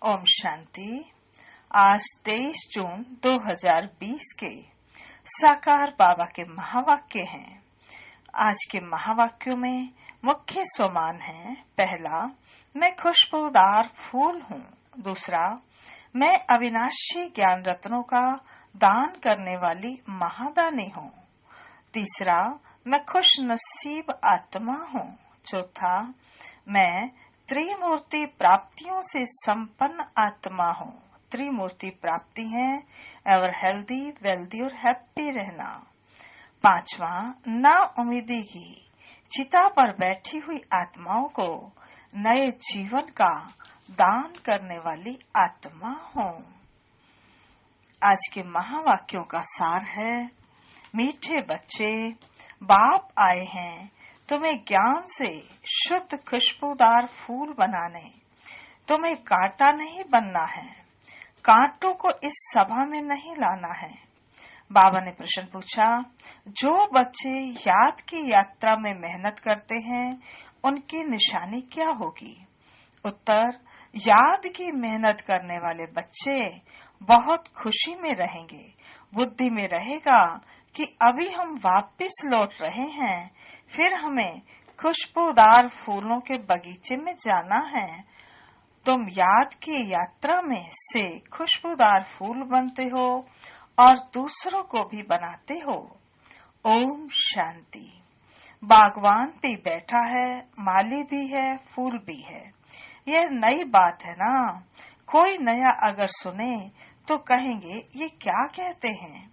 ओम शांति। आज 23 जून 2020 के साकार बाबा के महावाक्य हैं। आज के महावाक्यों में मुख्य स्वमान है। पहला, मैं खुशबूदार फूल हूँ। दूसरा, मैं अविनाशी ज्ञान रत्नों का दान करने वाली महादानी हूँ। तीसरा, मैं खुश नसीब आत्मा हूँ। चौथा, मैं त्रिमूर्ति प्राप्तियों से संपन्न आत्मा हूँ। त्रिमूर्ति प्राप्ति है एवर हेल्दी, वेल्दी और हैप्पी रहना। पांचवा, ना उम्मीदी की चिता पर बैठी हुई आत्माओं को नए जीवन का दान करने वाली आत्मा हूँ। आज के महावाक्यों का सार है। मीठे बच्चे, बाप आए हैं तुम्हें ज्ञान से शुद्ध खुशबूदार फूल बनाने। तुम्हें कांटा नहीं बनना है, कांटों को इस सभा में नहीं लाना है। बाबा ने प्रश्न पूछा, जो बच्चे याद की यात्रा में मेहनत करते हैं उनकी निशानी क्या होगी? उत्तर, याद की मेहनत करने वाले बच्चे बहुत खुशी में रहेंगे। बुद्धि में रहेगा कि अभी हम वापस लौट रहे हैं, फिर हमें खुशबूदार फूलों के बगीचे में जाना है। तुम याद की यात्रा में से खुशबूदार फूल बनते हो और दूसरों को भी बनाते हो। ओम शांति। बागवान भी बैठा है, माली भी है, फूल भी है। यह नई बात है ना। कोई नया अगर सुने तो कहेंगे ये क्या कहते हैं?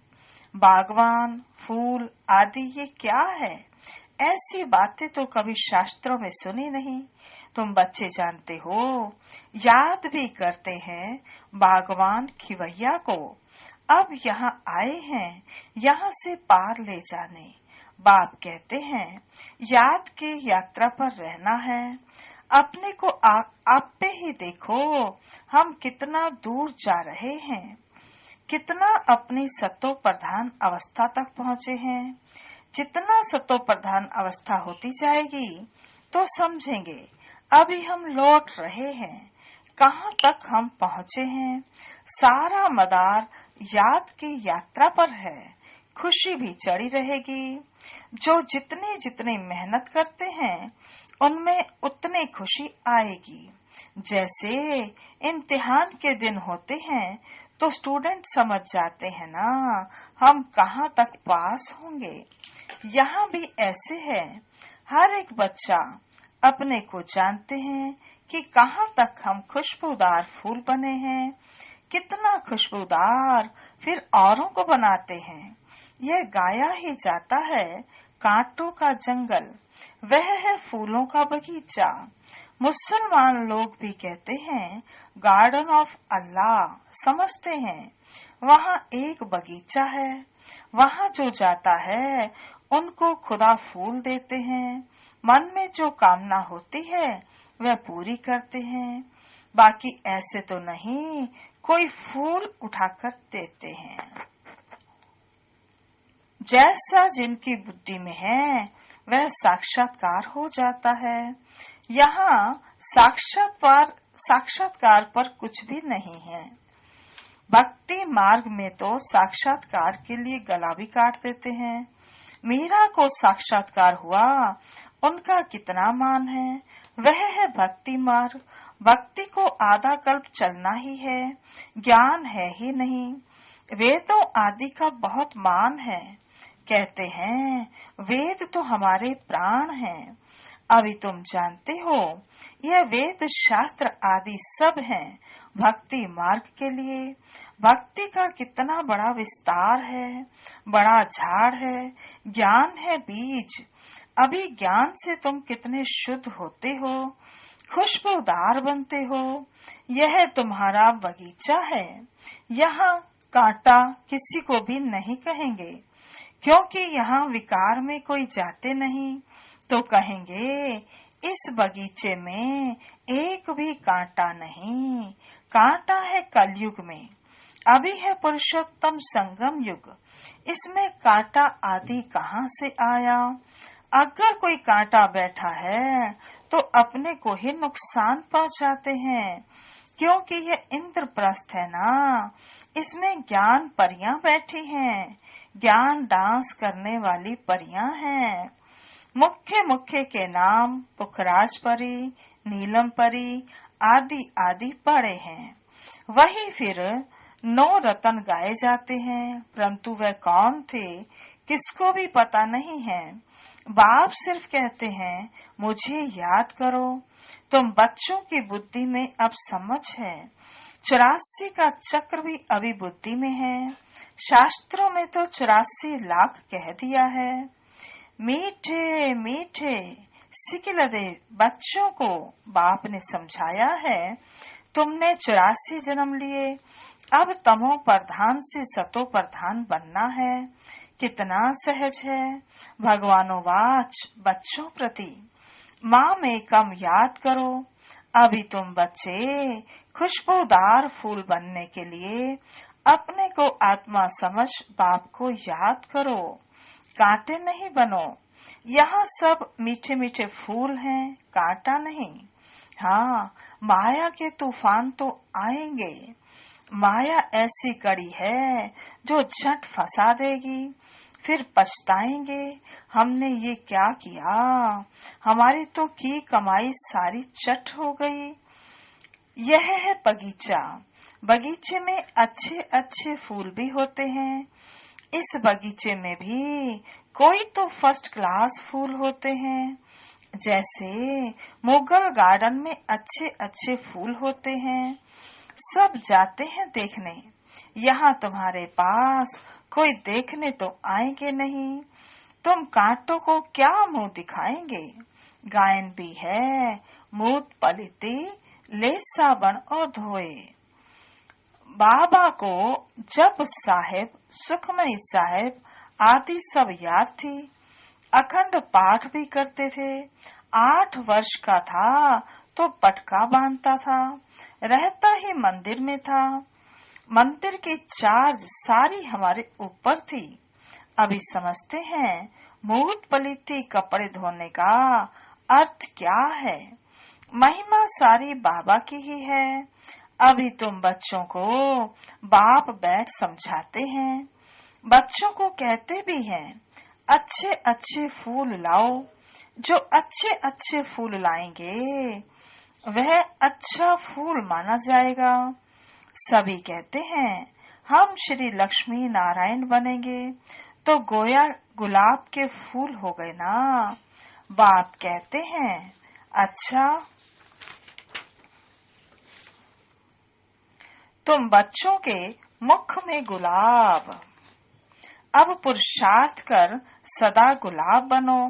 बागवान, फूल आदि ये क्या है? ऐसी बातें तो कभी शास्त्रों में सुनी नहीं। तुम बच्चे जानते हो, याद भी करते हैं बागवान खिवैया को। अब यहाँ आए हैं यहाँ से पार ले जाने। बाप कहते हैं याद की यात्रा पर रहना है। अपने को आप पे ही देखो, हम कितना दूर जा रहे हैं, कितना अपनी सतो प्रधान अवस्था तक पहुँचे हैं। जितना सतो प्रधान अवस्था होती जाएगी तो समझेंगे अभी हम लौट रहे हैं। कहाँ तक हम पहुँचे हैं? सारा मदार याद की यात्रा पर है। खुशी भी चढ़ी रहेगी। जो जितने जितने मेहनत करते हैं उनमें उतनी खुशी आएगी। जैसे इम्तिहान के दिन होते हैं तो स्टूडेंट समझ जाते हैं ना हम कहाँ तक पास होंगे। यहाँ भी ऐसे है। हर एक बच्चा अपने को जानते हैं कि कहाँ तक हम खुशबूदार फूल बने हैं, कितना खुशबूदार, फिर औरों को बनाते हैं। यह गाया ही जाता है कांटों का जंगल, वह है फूलों का बगीचा। मुसलमान लोग भी कहते हैं गार्डन ऑफ अल्लाह, समझते हैं वहाँ एक बगीचा है। वहाँ जो जाता है उनको खुदा फूल देते हैं। मन में जो कामना होती है वह पूरी करते हैं। बाकी ऐसे तो नहीं कोई फूल उठाकर देते हैं। जैसा जिनकी बुद्धि में है वह साक्षात्कार हो जाता है। यहाँ साक्षात्कार पर कुछ भी नहीं है। भक्ति मार्ग में तो साक्षात्कार के लिए गला भी काट देते हैं। मीरा को साक्षात्कार हुआ, उनका कितना मान है। वह है भक्ति मार्ग। भक्ति को आधा कल्प चलना ही है, ज्ञान है ही नहीं। वेदों आदि का बहुत मान है। कहते हैं वेद तो हमारे प्राण हैं। अभी तुम जानते हो यह वेद शास्त्र आदि सब हैं भक्ति मार्ग के लिए। भक्ति का कितना बड़ा विस्तार है, बड़ा झाड़ है। ज्ञान है बीज। अभी ज्ञान से तुम कितने शुद्ध होते हो, खुशबूदार बनते हो। यह तुम्हारा बगीचा है। यहाँ कांटा किसी को भी नहीं कहेंगे, क्योंकि यहाँ विकार में कोई जाते नहीं। तो कहेंगे इस बगीचे में एक भी कांटा नहीं। कांटा है कलयुग में, अभी है पुरुषोत्तम संगम युग। इसमें कांटा आदि कहाँ से आया? अगर कोई कांटा बैठा है तो अपने को ही नुकसान पहुँचाते हैं। क्योंकि यह इंद्रप्रस्थ है ना, इसमें ज्ञान परियां बैठी हैं, ज्ञान डांस करने वाली परियां हैं। मुख्य मुख्य के नाम पुखराज परी, नीलम परी आदि आदि पड़े हैं। वही फिर 9 रतन गाए जाते हैं, परंतु वह कौन थे किसको भी पता नहीं है। बाप सिर्फ कहते हैं मुझे याद करो। तुम बच्चों की बुद्धि में अब समझ है। 84 का चक्र भी अभी बुद्धि में है। शास्त्रों में तो 84 लाख कह दिया है। मीठे मीठे सिकिलदे बच्चों को बाप ने समझाया है, तुमने 84 जन्म लिए, अब तमो प्रधान से सतो प्रधान बनना है। कितना सहज है। भगवानोवाच बच्चों प्रति माँ में कम याद करो। अभी तुम बच्चे खुशबूदार फूल बनने के लिए अपने को आत्मा समझ बाप को याद करो। कांटे नहीं बनो। यहाँ सब मीठे मीठे फूल हैं, कांटा नहीं। हाँ, माया के तूफान तो आएंगे। माया ऐसी कड़ी है जो झट फंसा देगी, फिर पछताएंगे हमने ये क्या किया, हमारी तो की कमाई सारी चट हो गई। यह है बगीचा। बगीचे में अच्छे अच्छे फूल भी होते हैं। इस बगीचे में भी कोई तो फर्स्ट क्लास फूल होते हैं। जैसे मुगल गार्डन में अच्छे अच्छे फूल होते हैं, सब जाते हैं देखने। यहाँ तुम्हारे पास कोई देखने तो आएंगे नहीं, तुम कांटों को क्या मुंह दिखाएंगे। गायन भी है, मूत पलिती ले साबन और धोए। बाबा को जब साहेब, सुखमनी साहेब आदि सब याद थी, अखंड पाठ भी करते थे। 8 वर्ष का था तो पटका बांधता था, रहता ही मंदिर में था। मंदिर की चार्ज सारी हमारे ऊपर थी। अभी समझते हैं मूत पलिती कपड़े धोने का अर्थ क्या है। महिमा सारी बाबा की ही है। अभी तुम बच्चों को बाप बैठ समझाते हैं। बच्चों को कहते भी हैं अच्छे अच्छे फूल लाओ। जो अच्छे अच्छे फूल लाएंगे वह अच्छा फूल माना जाएगा। सभी कहते हैं हम श्री लक्ष्मी नारायण बनेंगे, तो गोया गुलाब के फूल हो गए ना। बाप कहते हैं अच्छा, तुम बच्चों के मुख में गुलाब। अब पुरुषार्थ कर सदा गुलाब बनो।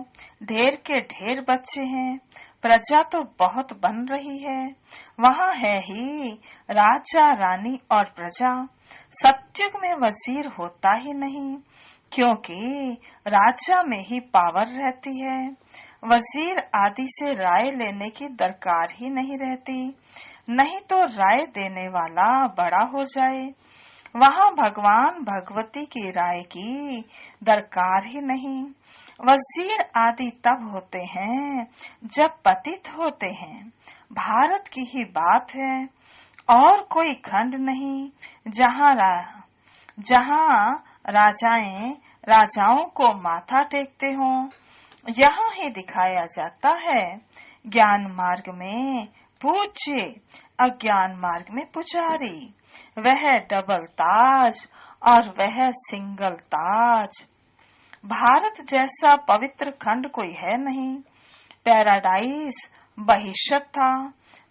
ढेर के ढेर बच्चे हैं, प्रजा तो बहुत बन रही है। वहाँ है ही राजा रानी और प्रजा। सत्युग में वजीर होता ही नहीं, क्योंकि राजा में ही पावर रहती है। वजीर आदि से राय लेने की दरकार ही नहीं रहती, नहीं तो राय देने वाला बड़ा हो जाए। वहाँ भगवान भगवती की राय की दरकार ही नहीं। वजीर आदि तब होते हैं जब पतित होते हैं। भारत की ही बात है, और कोई खंड नहीं जहाँ राजाओं को माथा टेकते हों। यहाँ ही दिखाया जाता है ज्ञान मार्ग में पूज्य, अज्ञान मार्ग में पुजारी। वह डबल ताज और वह सिंगल ताज। भारत जैसा पवित्र खंड कोई है नहीं। पैराडाइज बहिष्त था,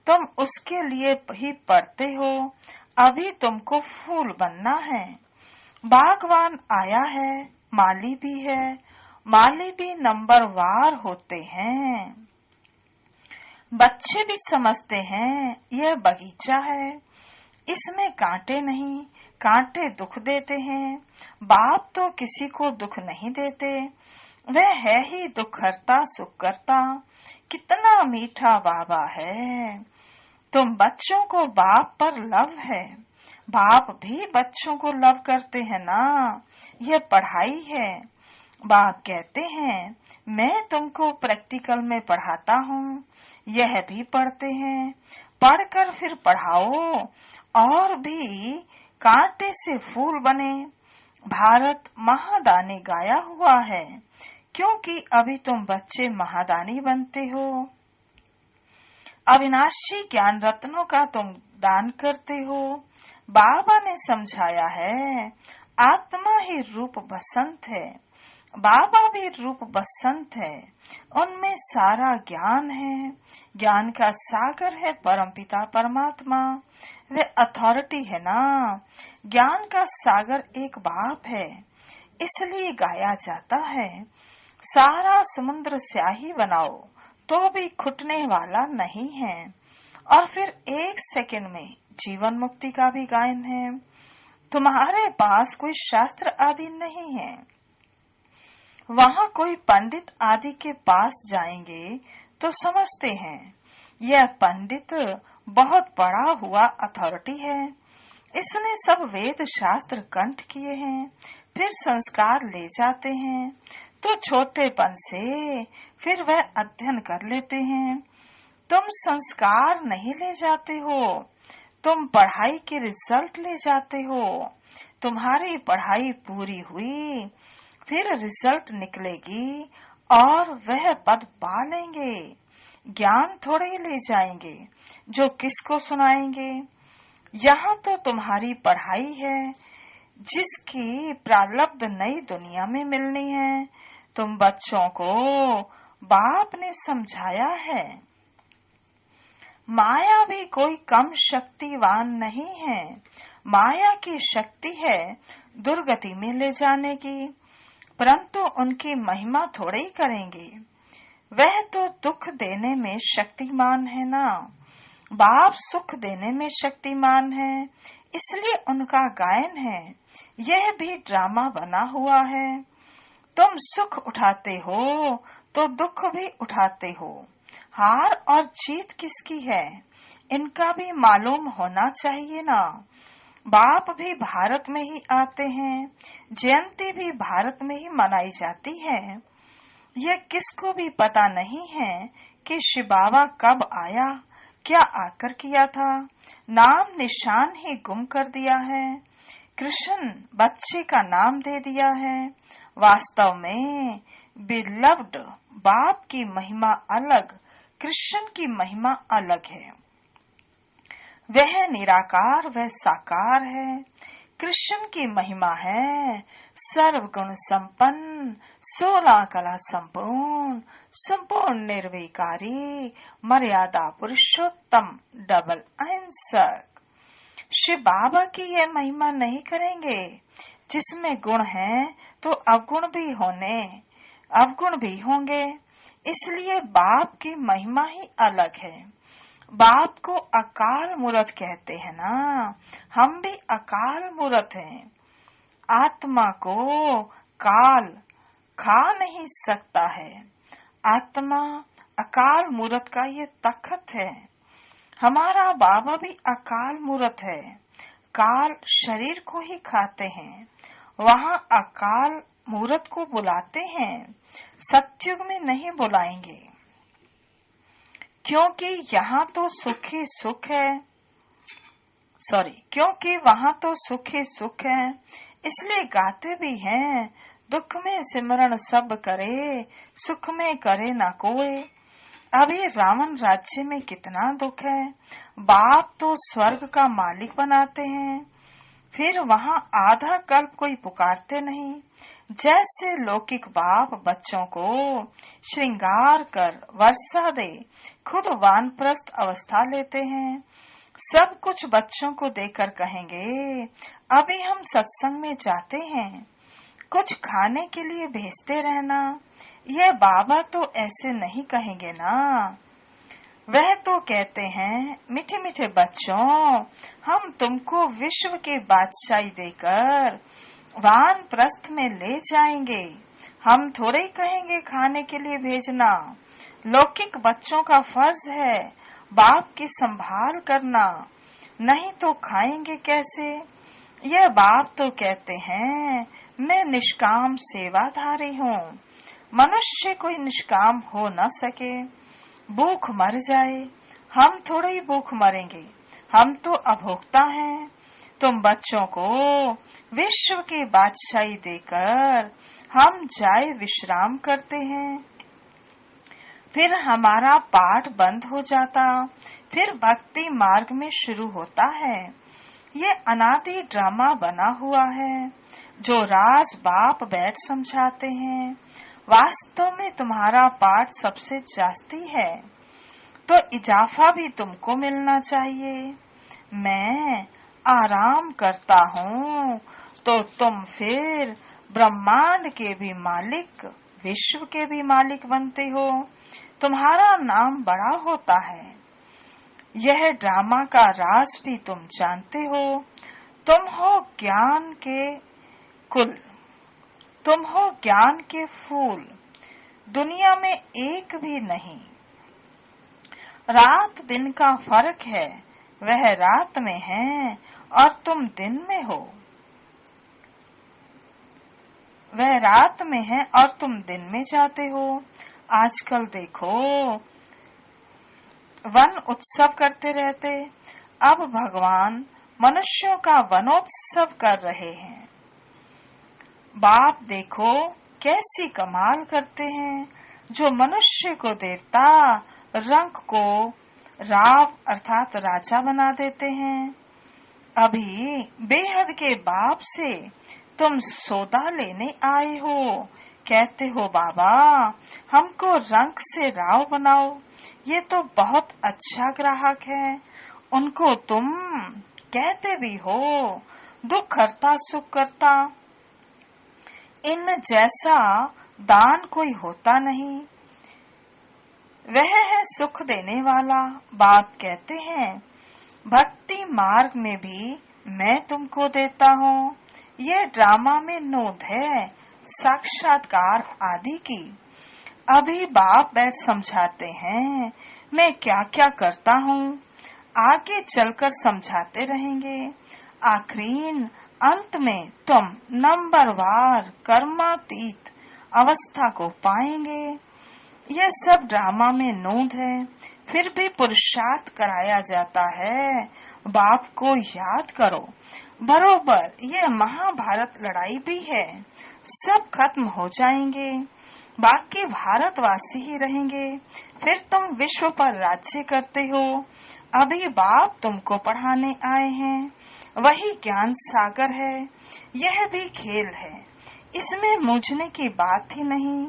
तुम उसके लिए ही पढ़ते हो। अभी तुमको फूल बनना है। बागवान आया है, माली भी है। माली भी नंबरवार होते हैं। बच्चे भी समझते हैं यह बगीचा है, इसमें कांटे नहीं, कांटे दुख देते हैं। बाप तो किसी को दुख नहीं देते, वह है ही दुख हरता सुख करता। कितना मीठा बाबा है। तुम बच्चों को बाप पर लव है, बाप भी बच्चों को लव करते हैं ना। यह पढ़ाई है। बाप कहते हैं मैं तुमको प्रैक्टिकल में पढ़ाता हूँ, यह भी पढ़ते हैं। पढ़कर फिर पढ़ाओ और भी कांटे से फूल बने। भारत महादानी गाया हुआ है, क्योंकि अभी तुम बच्चे महादानी बनते हो। अविनाशी ज्ञान रत्नों का तुम दान करते हो। बाबा ने समझाया है, आत्मा ही रूप बसंत है, बाबा भी रूप बसंत है, उनमें सारा ज्ञान है। ज्ञान का सागर है परमपिता परमात्मा, वे अथॉरिटी है ना। ज्ञान का सागर एक बाप है, इसलिए गाया जाता है, सारा समुद्र स्याही बनाओ तो भी खुटने वाला नहीं है। और फिर 1 सेकंड में जीवन मुक्ति का भी गायन है। तुम्हारे पास कोई शास्त्र आदि नहीं है, वहाँ कोई पंडित आदि के पास जाएंगे तो समझते हैं यह पंडित बहुत बड़ा हुआ अथॉरिटी है, इसने सब वेद शास्त्र कंठ किए हैं। फिर संस्कार ले जाते हैं तो छोटेपन से फिर वह अध्ययन कर लेते हैं। तुम संस्कार नहीं ले जाते हो, तुम पढ़ाई के रिजल्ट ले जाते हो। तुम्हारी पढ़ाई पूरी हुई, फिर रिजल्ट निकलेगी और वह पद पा लेंगे। ज्ञान थोड़े ही ले जाएंगे जो किसको सुनाएंगे। यहाँ तो तुम्हारी पढ़ाई है, जिसकी प्रारब्ध नई दुनिया में मिलनी है। तुम बच्चों को बाप ने समझाया है, माया भी कोई कम शक्तिवान नहीं है। माया की शक्ति है दुर्गति में ले जाने की, परंतु उनकी महिमा थोड़े ही करेंगे। वह तो दुख देने में शक्तिमान है ना, बाप सुख देने में शक्तिमान है, इसलिए उनका गायन है। यह भी ड्रामा बना हुआ है। तुम सुख उठाते हो तो दुख भी उठाते हो। हार और जीत किसकी है, इनका भी मालूम होना चाहिए ना। बाप भी भारत में ही आते हैं, जयंती भी भारत में ही मनाई जाती है। यह किसको भी पता नहीं है कि शिव बाबा कब आया, क्या आकर किया था। नाम निशान ही गुम कर दिया है। कृष्ण बच्चे का नाम दे दिया है। वास्तव में बिलव्ड बाप की महिमा अलग, कृष्ण की महिमा अलग है। वह निराकार, वह साकार है। कृष्ण की महिमा है सर्वगुण संपन्न, 16 कला संपूर्ण, संपूर्ण निर्विकारी, मर्यादा पुरुषोत्तम, डबल अहिंसक। शिव बाबा की यह महिमा नहीं करेंगे। जिसमें गुण है तो अवगुण भी होंगे, इसलिए बाप की महिमा ही अलग है। बाप को अकाल मूर्त कहते हैं ना, हम भी अकाल मूर्त हैं। आत्मा को काल खा नहीं सकता है। आत्मा अकाल मूर्त का ये तखत है। हमारा बाबा भी अकाल मूर्त है। काल शरीर को ही खाते हैं, वहाँ अकाल मूर्त को बुलाते हैं, सतयुग में नहीं बुलाएंगे, क्योंकि यहाँ तो सुख ही सुख है। क्योंकि वहाँ तो सुख ही सुख है, इसलिए गाते भी हैं, दुख में सिमरण सब करे, सुख में करे ना कोई। अभी रावण राज्य में कितना दुख है। बाप तो स्वर्ग का मालिक बनाते हैं, फिर वहाँ आधा कल्प कोई पुकारते नहीं। जैसे लौकिक बाप बच्चों को श्रृंगार कर वर्षा दे, खुद वानप्रस्थ अवस्था लेते हैं। सब कुछ बच्चों को देकर कहेंगे, अभी हम सत्संग में जाते हैं, कुछ खाने के लिए भेजते रहना। यह बाबा तो ऐसे नहीं कहेंगे ना। वह तो कहते हैं, मीठे मीठे बच्चों, हम तुमको विश्व की बादशाही देकर वानप्रस्थ में ले जाएंगे। हम थोड़े ही कहेंगे खाने के लिए भेजना। लौकिक बच्चों का फर्ज है बाप की संभाल करना, नहीं तो खाएंगे कैसे। यह बाप तो कहते हैं, मैं निष्काम सेवाधारी हूँ। मनुष्य कोई निष्काम हो न सके, भूख मर जाए, हम थोड़े ही भूख मरेंगे, हम तो अभोक्ता हैं। तुम बच्चों को विश्व की बादशाही देकर हम जाए विश्राम करते हैं। फिर हमारा पाठ बंद हो जाता, फिर भक्ति मार्ग में शुरू होता है। ये अनादि ड्रामा बना हुआ है जो राज बाप बैठ समझाते हैं। वास्तव में तुम्हारा पाठ सबसे जास्ती है, तो इजाफा भी तुमको मिलना चाहिए। मैं आराम करता हूँ तो तुम फिर ब्रह्मांड के भी मालिक, विश्व के भी मालिक बनते हो। तुम्हारा नाम बड़ा होता है। यह ड्रामा का राज भी तुम जानते हो। तुम हो ज्ञान के कुल, तुम हो ज्ञान के फूल, दुनिया में एक भी नहीं। रात दिन का फर्क है, वह रात में है और तुम दिन में हो। वह रात में है और तुम दिन में जाते हो। आजकल देखो वन उत्सव करते रहते, अब भगवान मनुष्यों का वनोत्सव कर रहे हैं। बाप देखो कैसी कमाल करते हैं, जो मनुष्य को देवता, रंग को राव अर्थात राजा बना देते हैं। अभी बेहद के बाप से तुम सौदा लेने आए हो, कहते हो बाबा हमको रंग से राव बनाओ। ये तो बहुत अच्छा ग्राहक है। उनको तुम कहते भी हो दुख करता सुख करता। इन जैसा दान कोई होता नहीं। वह है सुख देने वाला। बाप कहते हैं भक्ति मार्ग में भी मैं तुमको देता हूँ। यह ड्रामा में नोट है साक्षात्कार आदि की। अभी बाप बैठ समझाते हैं मैं क्या क्या करता हूँ। आगे चलकर समझाते रहेंगे। आखिरीन अंत में तुम नंबरवार कर्मातीत अवस्था को पाएंगे। यह सब ड्रामा में नोट है, फिर भी पुरुषार्थ कराया जाता है। बाप को याद करो। बरोबर यह महाभारत लड़ाई भी है। सब खत्म हो जाएंगे, बाकी भारतवासी ही रहेंगे। फिर तुम विश्व पर राज्य करते हो। अभी बाप तुमको पढ़ाने आए हैं। वही ज्ञान सागर है। यह भी खेल है, इसमें मूझने की बात ही नहीं।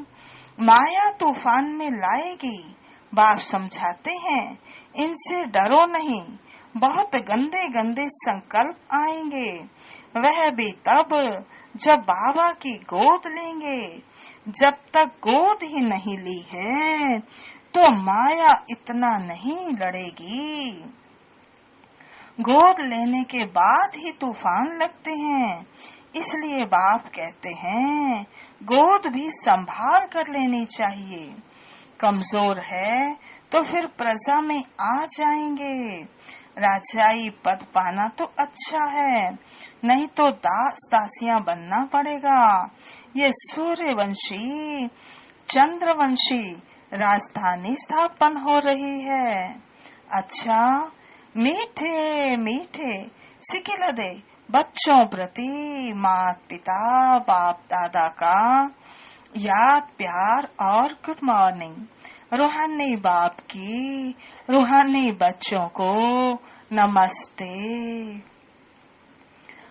माया तूफान में लाएगी। बाप समझाते हैं इनसे डरो नहीं। बहुत गंदे गंदे संकल्प आएंगे, वह भी तब जब बाबा की गोद लेंगे। जब तक गोद ही नहीं ली है तो माया इतना नहीं लड़ेगी। गोद लेने के बाद ही तूफान लगते हैं। इसलिए बाप कहते हैं गोद भी संभाल कर लेनी चाहिए। कमजोर है तो फिर प्रजा में आ जाएंगे। राजाई पद पाना तो अच्छा है, नहीं तो दास दासियां बनना पड़ेगा। ये सूर्यवंशी चंद्रवंशी राजधानी स्थापन हो रही है। अच्छा मीठे मीठे सिकिलदे बच्चों प्रति माता पिता बाप दादा का याद प्यार और गुड मॉर्निंग। रूहानी बाप की रूहानी बच्चों को नमस्ते।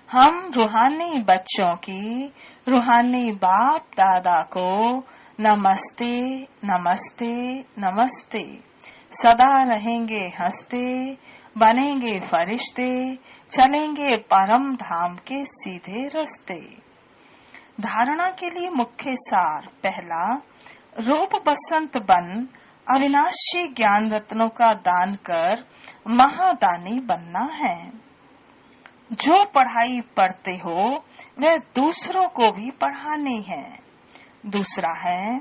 हम रूहानी बच्चों की रूहानी बाप दादा को नमस्ते नमस्ते नमस्ते। सदा रहेंगे हंसते, बनेंगे फरिश्ते, चलेंगे परम धाम के सीधे रास्ते। धारणा के लिए मुख्य सार। पहला, रूप बसंत बन अविनाशी ज्ञान रत्नों का दान कर महादानी बनना है। जो पढ़ाई पढ़ते हो वह दूसरों को भी पढ़ानी है। दूसरा है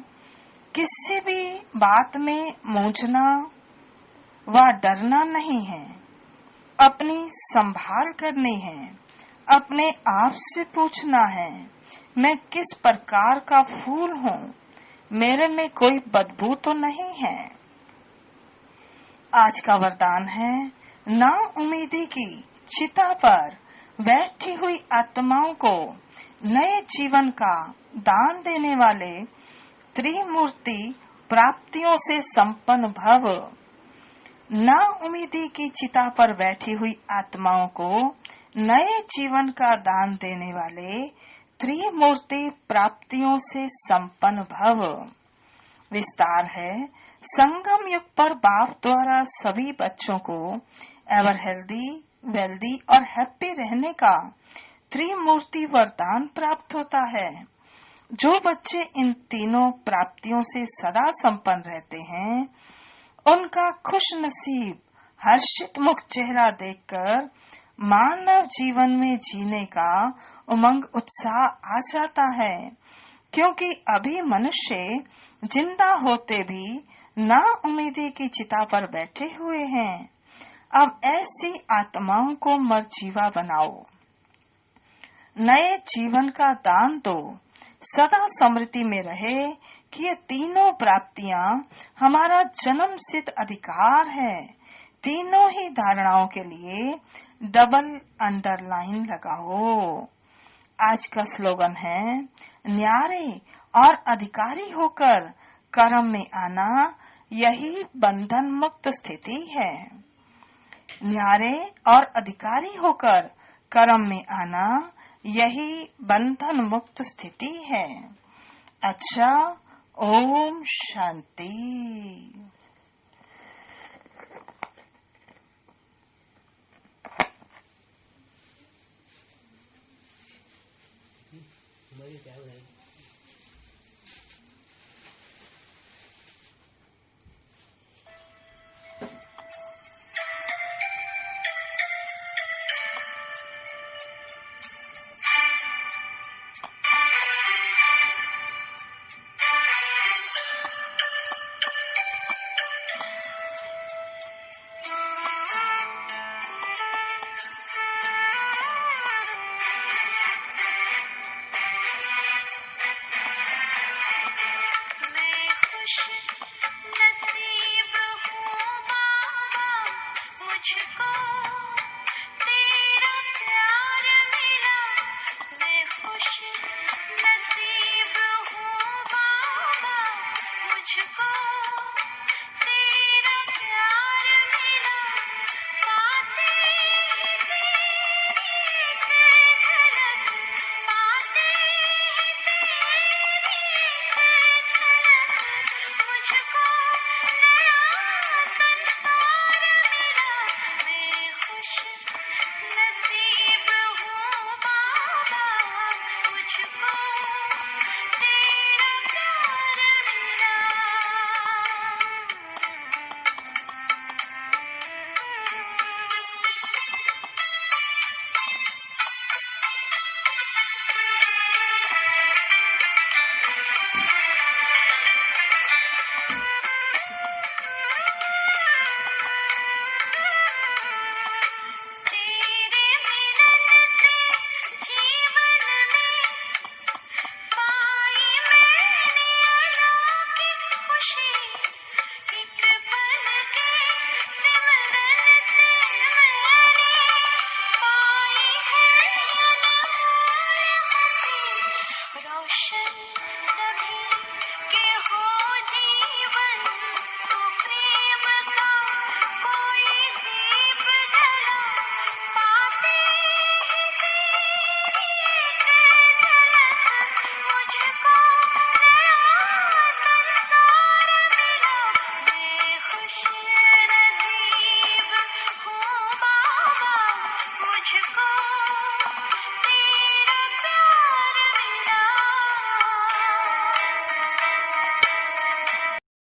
किसी भी बात में मूंझना व डरना नहीं है। अपनी संभाल करनी है। अपने आप से पूछना है मैं किस प्रकार का फूल हूँ, मेरे में कोई बदबू तो नहीं है। आज का वरदान है, ना उम्मीदी की चिता पर बैठी हुई आत्माओं को नए जीवन का दान देने वाले त्रिमूर्ति प्राप्तियों से संपन्न भव। ना उम्मीदी की चिता पर बैठी हुई आत्माओं को नए जीवन का दान देने वाले त्रिमूर्ति प्राप्तियों से संपन्न भव। विस्तार है, संगम युग पर बाप द्वारा सभी बच्चों को एवर हेल्दी, वेल्दी और हैप्पी रहने का त्रिमूर्ति वरदान प्राप्त होता है। जो बच्चे इन तीनों प्राप्तियों से सदा संपन्न रहते हैं, उनका खुश नसीब हर्षित मुख चेहरा देखकर मानव जीवन में जीने का उमंग उत्साह आ जाता है, क्योंकि अभी मनुष्य जिंदा होते भी ना उम्मीदी की चिता पर बैठे हुए हैं। अब ऐसी आत्माओं को मरजीवा बनाओ, नए जीवन का दान दो, सदा स्मृति में रहे कि ये तीनों प्राप्तियां हमारा जन्म सिद्ध अधिकार है। तीनों ही धारणाओं के लिए डबल अंडरलाइन लगाओ। आज का स्लोगन है, न्यारे और अधिकारी होकर कर्म में आना, यही बंधन मुक्त स्थिति है। न्यारे और अधिकारी होकर कर्म में आना, यही बंधन मुक्त स्थिति है। अच्छा, ओम शांति।